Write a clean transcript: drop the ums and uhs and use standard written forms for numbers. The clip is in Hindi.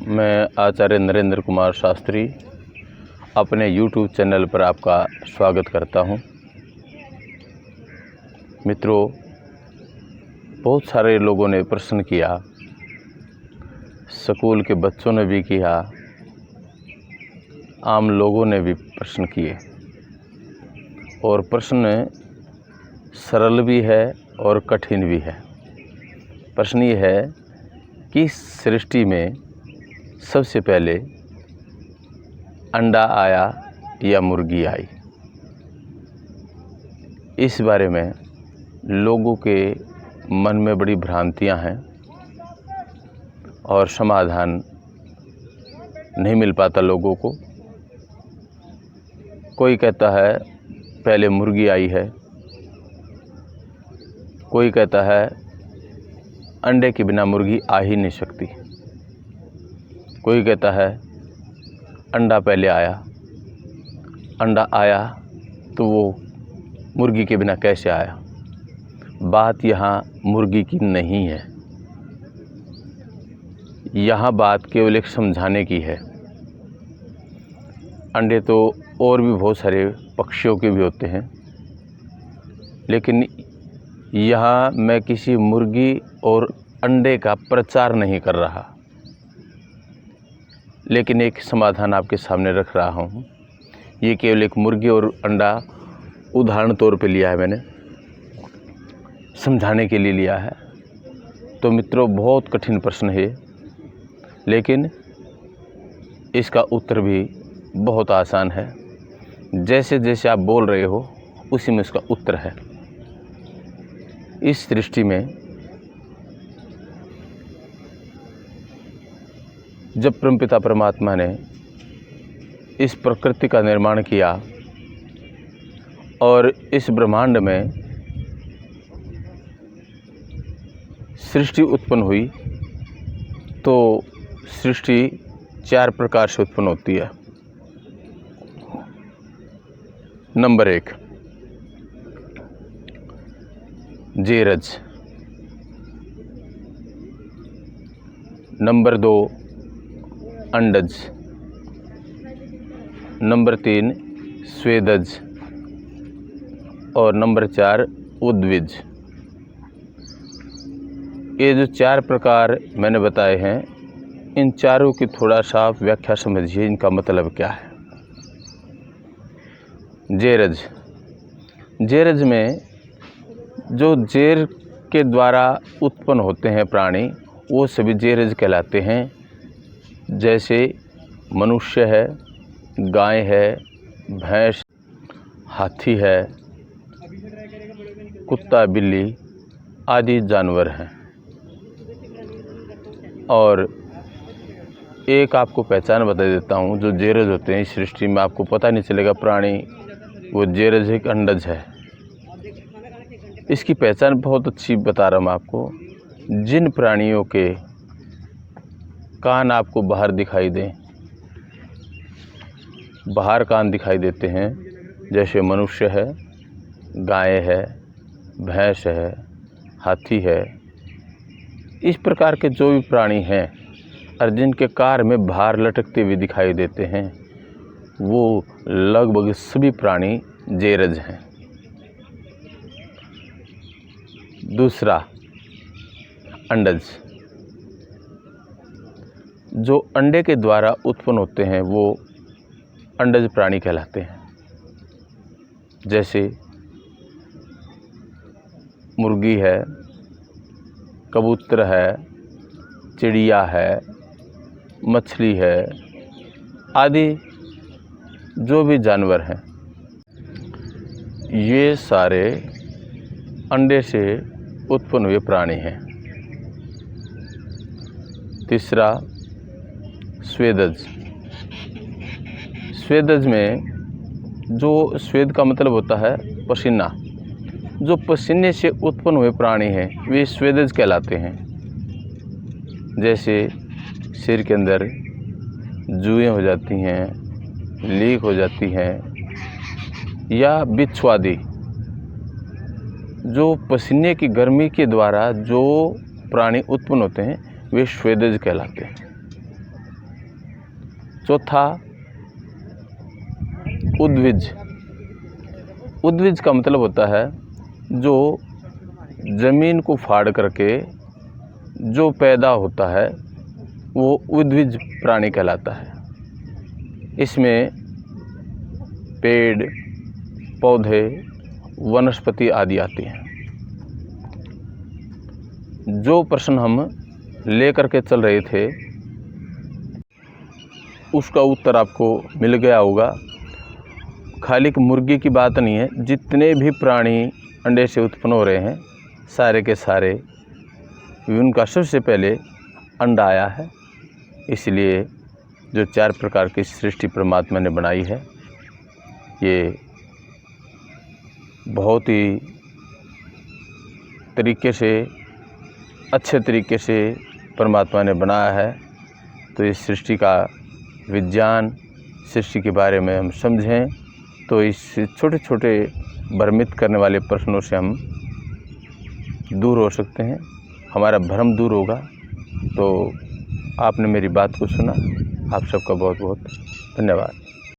मैं आचार्य नरेंद्र कुमार शास्त्री अपने YouTube चैनल पर आपका स्वागत करता हूं। मित्रों, बहुत सारे लोगों ने प्रश्न किया, स्कूल के बच्चों ने भी किया, आम लोगों ने भी प्रश्न किए और प्रश्न सरल भी है और कठिन भी है। प्रश्न ये है कि सृष्टि में सबसे पहले अंडा आया या मुर्गी आई। इस बारे में लोगों के मन में बड़ी भ्रांतियां हैं और समाधान नहीं मिल पाता लोगों को। कोई कहता है पहले मुर्गी आई है, कोई कहता है अंडे के बिना मुर्गी आ ही नहीं सकती, कोई कहता है अंडा पहले आया, अंडा आया तो वो मुर्गी के बिना कैसे आया। बात यहाँ मुर्गी की नहीं है, यहाँ बात केवल एक समझाने की है। अंडे तो और भी बहुत सारे पक्षियों के भी होते हैं, लेकिन यहाँ मैं किसी मुर्गी और अंडे का प्रचार नहीं कर रहा, लेकिन एक समाधान आपके सामने रख रहा हूँ। ये केवल एक मुर्गी और अंडा उदाहरण तौर पे लिया है, मैंने समझाने के लिए लिया है। तो मित्रों, बहुत कठिन प्रश्न है, लेकिन इसका उत्तर भी बहुत आसान है। जैसे जैसे आप बोल रहे हो उसी में इसका उत्तर है। इस सृष्टि में जब परमपिता परमात्मा ने इस प्रकृति का निर्माण किया और इस ब्रह्मांड में सृष्टि उत्पन्न हुई, तो सृष्टि 4 प्रकार से उत्पन्न होती है। नंबर 1 जेरज, नंबर 2 अंडज, नंबर 3 स्वेदज और नंबर 4 उद्विज। ये जो 4 प्रकार मैंने बताए हैं, इन चारों की थोड़ा सा व्याख्या समझिए, इनका मतलब क्या है। जेरज, जेरज में जो जेर के द्वारा उत्पन्न होते हैं प्राणी, वो सभी जेरज कहलाते हैं। जैसे मनुष्य है, गाय है, भैंस, हाथी है, कुत्ता, बिल्ली आदि जानवर हैं। और एक आपको पहचान बता देता हूँ, जो जेरज होते हैं इस सृष्टि में, आपको पता नहीं चलेगा प्राणी वो जेरज है कि अंडज है। इसकी पहचान बहुत अच्छी बता रहा हूँ आपको। जिन प्राणियों के कान आपको बाहर दिखाई दें, बाहर कान दिखाई देते हैं, जैसे मनुष्य है, गाय है, भैंस है, हाथी है, इस प्रकार के जो भी प्राणी हैं और जिनके कार में बाहर लटकते हुए दिखाई देते हैं, वो लगभग सभी प्राणी जेरज हैं। दूसरा अंडज, जो अंडे के द्वारा उत्पन्न होते हैं वो अंडज प्राणी कहलाते हैं। जैसे मुर्गी है, कबूतर है, चिड़िया है, मछली है आदि जो भी जानवर हैं, ये सारे अंडे से उत्पन्न हुए प्राणी हैं। तीसरा स्वेदज, स्वेदज में जो स्वेद का मतलब होता है पसीना, जो पसीने से उत्पन्न हुए प्राणी हैं वे स्वेदज कहलाते हैं। जैसे सिर के अंदर जुएं हो जाती हैं, लीक हो जाती हैं, या बिच्छू आदि, जो पसीने की गर्मी के द्वारा जो प्राणी उत्पन्न होते हैं वे स्वेदज कहलाते हैं। चौथा उद्भिज। उद्भिज का मतलब होता है जो ज़मीन को फाड़ करके जो पैदा होता है वो उद्भिज प्राणी कहलाता है। इसमें पेड़, पौधे, वनस्पति आदि आती हैं। जो प्रश्न हम लेकर के चल रहे थे उसका उत्तर आपको मिल गया होगा। खाली एक मुर्गी की बात नहीं है, जितने भी प्राणी अंडे से उत्पन्न हो रहे हैं सारे के सारे उनका सबसे पहले अंडा आया है। इसलिए जो 4 प्रकार की सृष्टि परमात्मा ने बनाई है ये बहुत ही तरीके से, अच्छे तरीके से परमात्मा ने बनाया है। तो इस सृष्टि का विज्ञान, सृष्टि के बारे में हम समझें तो इस छोटे छोटे भ्रमित करने वाले प्रश्नों से हम दूर हो सकते हैं, हमारा भ्रम दूर होगा। तो आपने मेरी बात को सुना, आप सबका बहुत बहुत धन्यवाद।